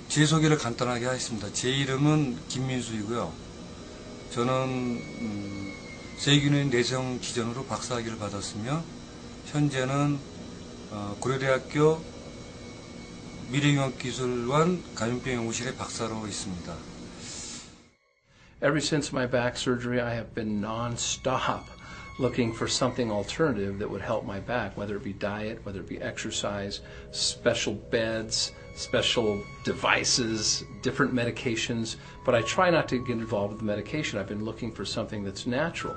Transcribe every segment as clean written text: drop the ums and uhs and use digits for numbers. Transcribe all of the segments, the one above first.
제 소개를 간단하게 하겠습니다. 제 이름은 김민수이고요. 저는 세균의 내성 기전으로 박사학위를 받았으며 현재는 고려대학교 미래융합기술원 감염병 연구실의 박사로 있습니다. Ever since my back surgery, I have been non-stop looking for something alternative that would help my back, whether it be diet, whether it be exercise, special beds, special devices, different medications, but I try not to get involved with the medication. I've been looking for something that's natural.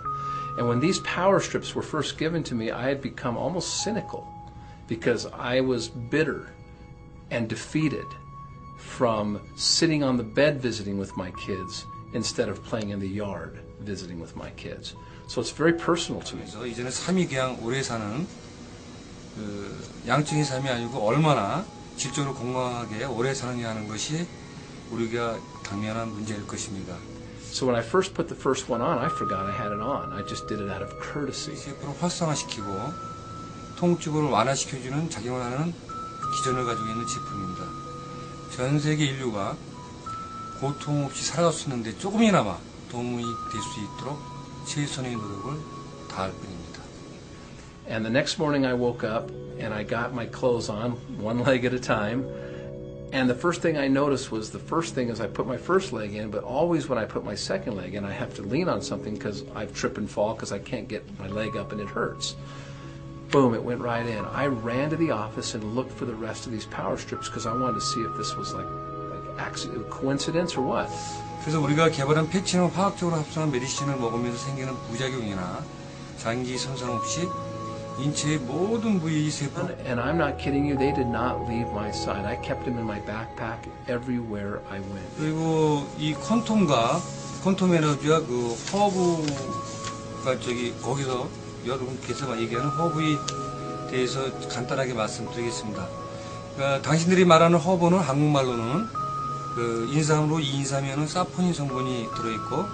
And when these power strips were first given to me, I had become almost cynical because I was bitter and defeated from sitting on the bed visiting with my kids instead of playing in the yard visiting with my kids. So it's very personal to me. 그래서 이제는 삶이 그냥 오래 사는 양적인 삶이 아니고 얼마나 질적으로 건강하게 오래 사느냐 하는 것이 우리가 당면한 문제일 것입니다. So when I first put the first one on, I forgot I had it on. I just did it out of courtesy. 세포를 활성화시키고 통증을 완화시켜주는 작용을 하는 기전을 가지고 있는 제품입니다. 전 세계 인류가 고통 없이 살아갈 수 있는데 조금이나마 도움이 될 수 있도록 최선의 노력을 다할 뿐입니다. And the next morning I woke up and I got my clothes on, one leg at a time. And the first thing I noticed was the first thing is I put my first leg in, but always when I put my second leg in, I have to lean on something because I trip and fall because I can't get my leg up and it hurts. Boom, it went right in. I ran to the office and looked for the rest of these power strips because I wanted to see if this was like coincidence or what. 그래서 우리가 개발한 패치는 화학적으로 합성한 메디신을 먹으면서 생기는 부작용이나 장기 손상 없이 인체의 모든 부위 세포. And I'm not kidding you, they did not leave my side. I kept them in my backpack everywhere I went. 그리고 이 퀀텀 에너지와 그 허브가 거기서 여러분께서 얘기하는 허브에 대해서 간단하게 말씀드리겠습니다. 그러니까 당신들이 말하는 허브는 한국말로는 그 인삼으로 이인삼에는 사포닌 성분이 들어있고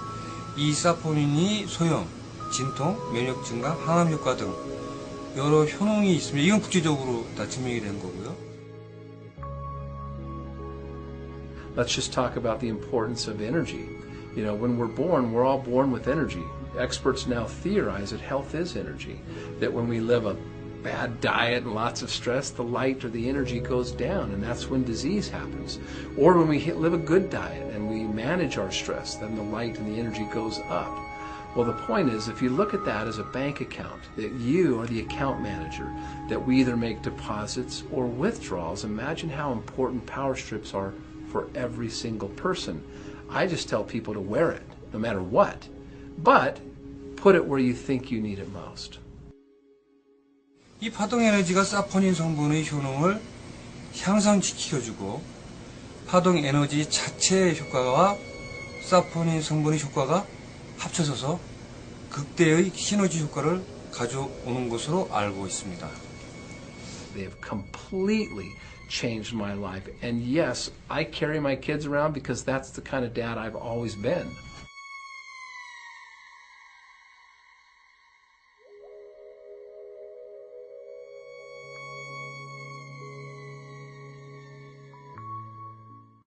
이 사포닌이 소염, 진통, 면역 증가, 항암 효과 등 여러 효능이 있습니다. 이건 국제적으로 다 증명이 된 거고요. Let's just talk about the importance of energy. You know, when we're born, we're all born with energy. Experts now theorize that health is energy, that when we live a bad diet and lots of stress, the light or the energy goes down, and that's when disease happens. Or when we live a good diet and we manage our stress, then the light and the energy goes up. Well, the point is, if you look at that as a bank account, that you are the account manager, that we either make deposits or withdrawals, imagine how important power strips are for every single person. I just tell people to wear it, no matter what, but put it where you think you need it most. 이 파동 에너지가 사포닌 성분의 효능을 향상시켜주고 파동 에너지 자체의 효과와 사포닌 성분의 효과가 합쳐져서 극대의 시너지 효과를 가져오는 것으로 알고 있습니다. They have completely changed my life. And yes, I carry my kids around because that's the kind of dad I've always been.